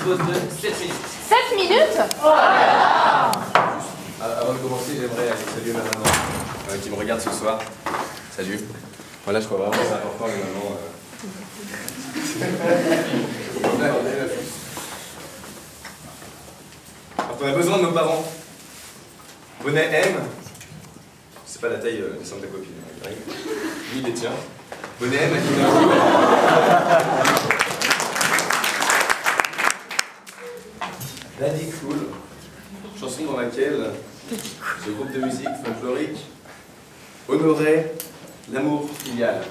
pause de 7 minutes. 7 minutes? Avant de commencer, j'aimerais saluer ma maman qui me regarde ce soir. Salut. Voilà, je crois vraiment que c'est important, les mamans. Quand on a besoin de nos parents. Bonnet M. C'est pas la taille des seins de ta copine, ni des tiens. Bonnet M, Daddy Cool, chanson dans laquelle ce groupe de musique folklorique honorait l'amour filial.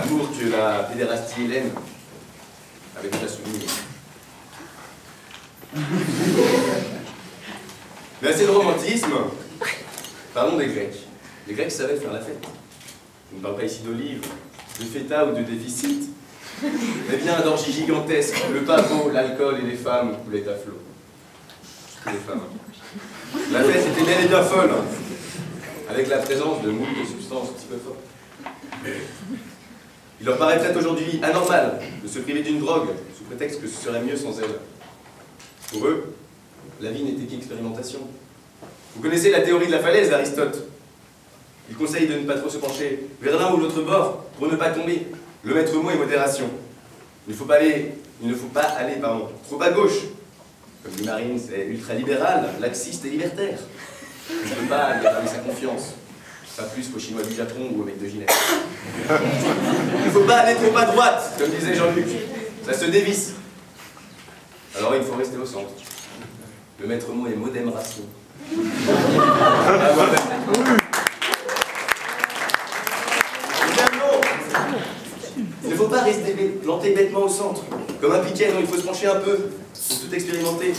Amour que la pédérastie Hélène avait déjà souligné. Mais assez de romantisme, parlons des Grecs. Les Grecs savaient faire la fête. On ne parle pas ici d'olives, de feta ou de déficit, mais bien d'orgies gigantesques, le pavot, l'alcool et les femmes coulaient à flot. Surtout les femmes. La fête était bel et bien folle, avec la présence de moult de substances psychotropes. Il leur paraîtrait aujourd'hui anormal de se priver d'une drogue, sous prétexte que ce serait mieux sans elle. Pour eux, la vie n'était qu'expérimentation. Vous connaissez la théorie de la falaise d'Aristote. Il conseille de ne pas trop se pencher vers l'un ou l'autre bord pour ne pas tomber. Le maître mot est modération. Il ne faut pas aller trop à gauche. Comme dit Marine, c'est ultralibéral, laxiste et libertaire. On ne peut pas garder sa confiance. Pas plus qu'aux Chinois du Japon ou aux mecs de Ginette. Il ne faut pas aller trop à droite, comme disait Jean-Luc. Ça se dévisse. Alors il faut rester au centre. Le maître mot est modération. Il ne faut pas rester planté bêtement au centre, comme un piquet dont il faut se pencher un peu, pour tout expérimenter.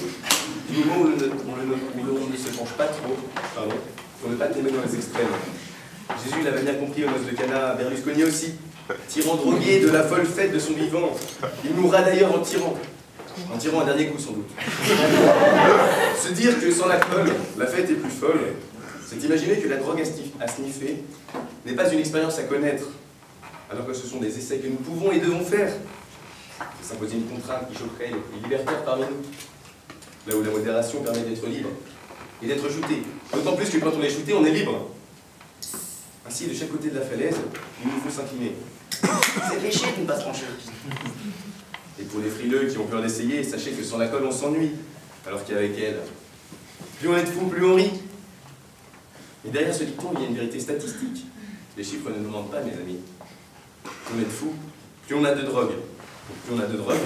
Du moment où on ne se penche pas trop, pour ne pas tomber dans les extrêmes. Jésus l'avait bien compris aux noces de Cana, Berlusconi aussi. Tyran drogué de la folle fête de son vivant, il mourra d'ailleurs en tirant un dernier coup sans doute. Se dire que sans l'alcool, la fête est plus folle, c'est imaginer que la drogue à sniffer n'est pas une expérience à connaître, alors que ce sont des essais que nous pouvons et devons faire. C'est s'imposer une contrainte qui choquerait les libertaires parmi nous, là où la modération permet d'être libre et d'être shooté. D'autant plus que quand on est shooté, on est libre. Ainsi, de chaque côté de la falaise, il nous faut s'incliner. C'est péché de ne pas se pencher. Et pour les frileux qui ont peur d'essayer, sachez que sans la colle, on s'ennuie, alors qu'avec elle, plus on est de fous, plus on rit. Mais derrière ce dicton, il y a une vérité statistique. Les chiffres ne nous mentent pas, mes amis. Plus on est de fous, plus on a de drogue. Plus on a de drogue,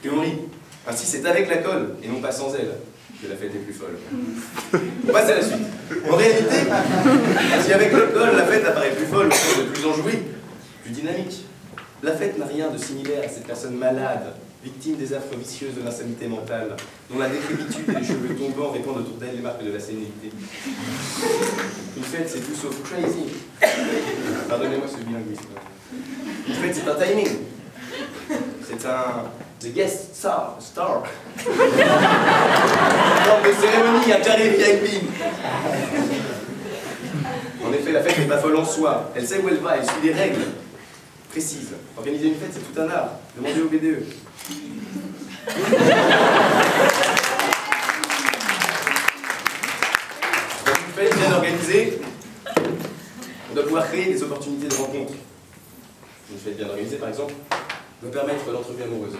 plus on rit. Ainsi, c'est avec la colle, et non pas sans elle, que la fête est plus folle. On passe à la suite. En réalité, si avec l'alcool, la fête apparaît plus folle, de plus enjouée, plus dynamique, la fête n'a rien de similaire à cette personne malade, victime des affres vicieuses de l'insanité mentale, dont la décrépitude et les cheveux tombants répandent autour d'elle les marques de la sénilité. Une fête, c'est tout sauf crazy. Pardonnez-moi ce bilinguisme. Une fête, c'est un timing. C'est un... The guest star. Une forme de cérémonie, un carré VIP. En effet, la fête n'est pas folle en soi. Elle sait où elle va, elle suit des règles précises. Organiser une fête, c'est tout un art. Demandez au BDE. Dans une fête bien organisée, on doit pouvoir créer des opportunités de rencontre. Une fête bien organisée, par exemple, doit permettre l'entrevue amoureuse.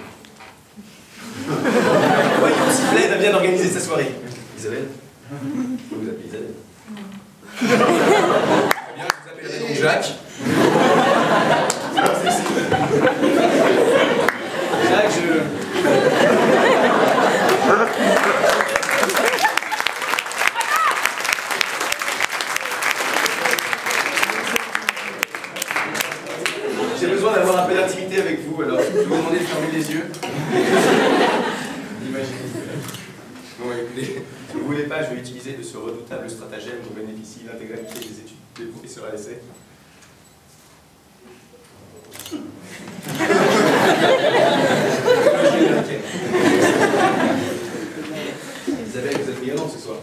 Voyons si Plaide a bien organisé sa soirée. Isabelle? Je peux vous appeler Isabelle. Très bien, je vous appellerai donc Jacques. Jacques, j'ai besoin d'avoir un peu d'intimité avec vous, alors je vais vous demander de fermer les yeux. Imaginez. Bon, écoutez, si vous ne voulez pas, je vais utiliser de ce redoutable stratagème dont bénéficie l'intégralité des études des professeurs à l'essai. Isabelle, vous êtes rayonnante ce soir.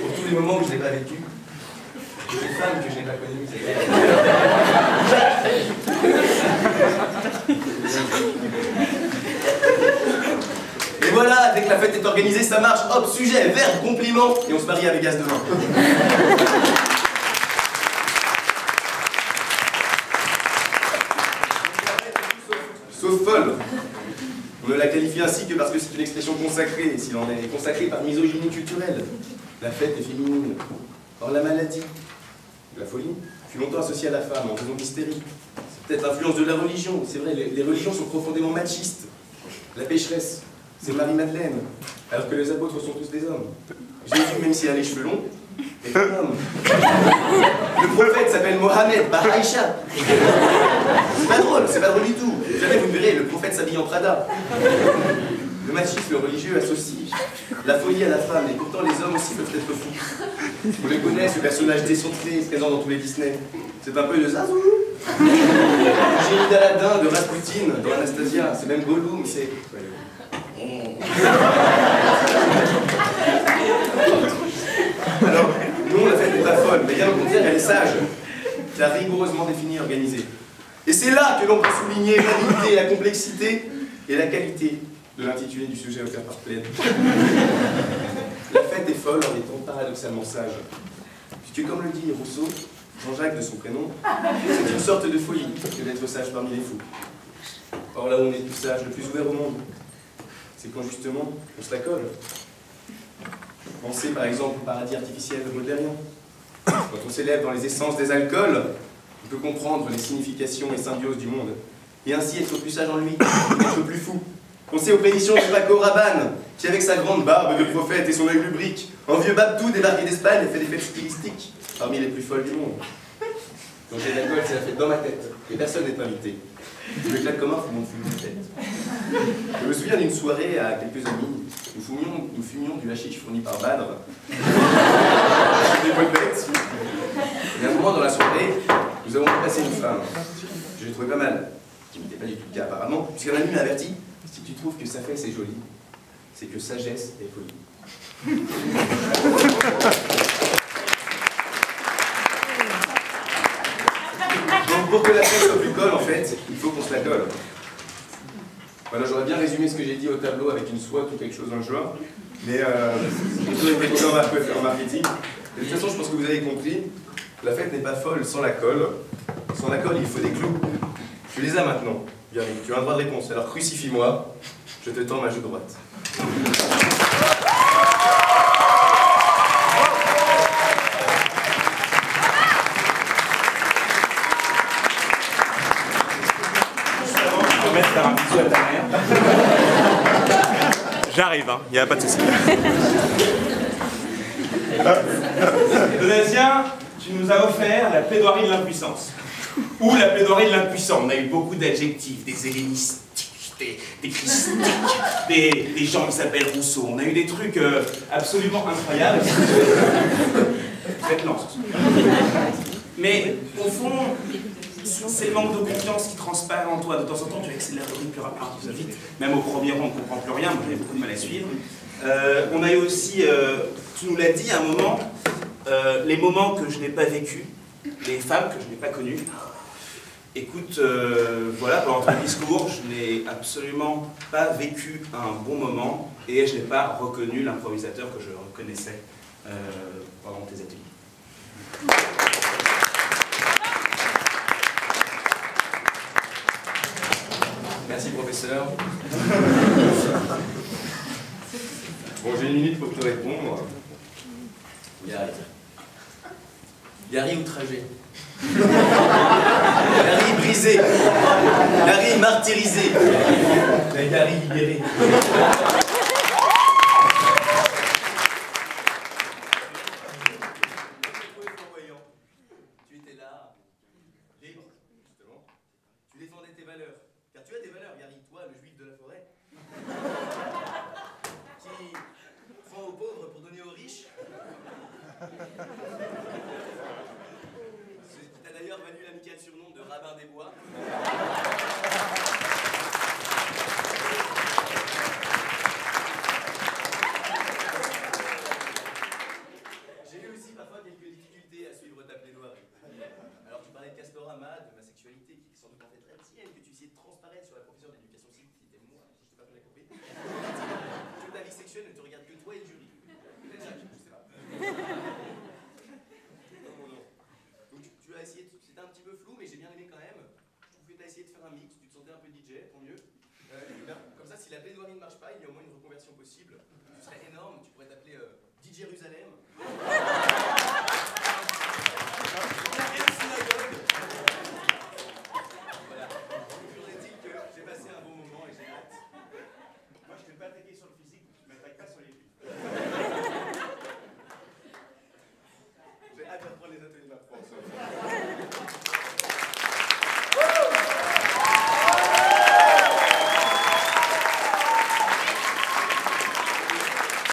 Pour tous les moments où je n'ai pas vécu, les femmes que je n'ai pas connues, Et voilà, dès que la fête est organisée, ça marche. Hop, sujet, verbe, compliment, et on se marie à Vegas demain. Sauf folle. On ne la qualifie ainsi que parce que c'est une expression consacrée, et s'il en est consacrée par misogynie culturelle. La fête est féminine. Or la maladie, la folie, fut longtemps associée à la femme en raison d'hystérie. C'est peut-être l'influence de la religion. C'est vrai, les religions sont profondément machistes. La pécheresse, c'est Marie-Madeleine, alors que les apôtres sont tous des hommes. Jésus, même s'il a les cheveux longs, est un homme. Le prophète s'appelle Mohamed, bah Aïcha. C'est pas drôle du tout. Jamais vous me verrez, le prophète s'habille en Prada. Le machisme religieux associe la folie à la femme, et pourtant les hommes aussi peuvent être fous. On les connaît, ce personnage décentré, présent dans tous les Disney. C'est un peu de Zazou. Le génie d'Aladin, de Rasputin, dans Anastasia, c'est même Gollum, c'est... Alors, non, la fête n'est pas folle, mais bien au contraire, elle est sage. Elle a rigoureusement défini et organisée. Et c'est là que l'on peut souligner l'unité, la complexité et la qualité de l'intitulé du sujet offert par Plaine. La fête est folle en étant paradoxalement sage. Puisque, comme le dit Rousseau, Jean-Jacques de son prénom, c'est une sorte de folie que d'être sage parmi les fous. Or là où on est plus sage, le plus ouvert au monde, c'est quand justement on se la colle. Pensez par exemple au paradis artificiel modérien. Quand on s'élève dans les essences des alcools, on peut comprendre les significations et symbioses du monde, et ainsi être plus sage en lui, être plus fou. Pensez aux prédictions de Paco Rabanne, qui avec sa grande barbe de prophète et son œil lubrique, en vieux babtou débarqué d'Espagne, fait des fêtes stylistiques, parmi les plus folles du monde. Quand j'ai l'alcool, c'est la fête dans ma tête, et personne n'est invité. Je me claque comme un fou, mon fume de tête. Je me souviens d'une soirée à quelques amis, nous fumions du hashish fourni par Badr. Des bonnes bêtes. Et à un moment dans la soirée, nous avons passé une femme. Je l'ai trouvée pas mal, qui n'était pas du tout le cas apparemment, puisqu'un ami m'a averti, si tu trouves que ça fait c'est joli, c'est que sagesse est folie. Donc pour que la fête soit plus colle, en fait, il faut qu'on se la colle. Voilà, j'aurais bien résumé ce que j'ai dit au tableau avec une SWOT ou quelque chose dans le genre, mais plutôt une technique en marketing. De toute façon, je pense que vous avez compris, la fête n'est pas folle sans la colle. Sans la colle, il faut des clous. Tu les as maintenant, Gary, tu as un droit de réponse, alors crucifie-moi, je te tends ma joue droite. Faire un bisou à ta mère. J'arrive, hein, il n'y a pas de souci. Donatien, tu nous as offert la plaidoirie de l'impuissance. Ou la plaidoirie de l'impuissant. On a eu beaucoup d'adjectifs, des hellénistiques, des christiques, des gens qui s'appellent Rousseau. On a eu des trucs absolument incroyables. Faites lance. Mais au fond, c'est le manque de confiance qui transparaît en toi. De temps en temps, tu accélères le rythme plus rapidement, vite. Même au premier rang, on ne comprend plus rien. Moi, j'avais beaucoup de mal à suivre. On a eu aussi, tu nous l'as dit à un moment, les moments que je n'ai pas vécus, les femmes que je n'ai pas connues. Écoute, voilà, pendant ton discours, je n'ai absolument pas vécu un bon moment et je n'ai pas reconnu l'improvisateur que je reconnaissais pendant tes ateliers. Merci, professeur. Bon, j'ai une minute pour te répondre. Gary outragé. Gary brisé. Gary martyrisé. Gary libéré. Tu étais là, libre, justement. Tu défendais tes valeurs. Car tu as des valeurs, Gary, toi, le juif de la forêt, qui prend aux pauvres pour donner aux riches. Ce qui t'a d'ailleurs valu l'amical surnom de rabbin des bois.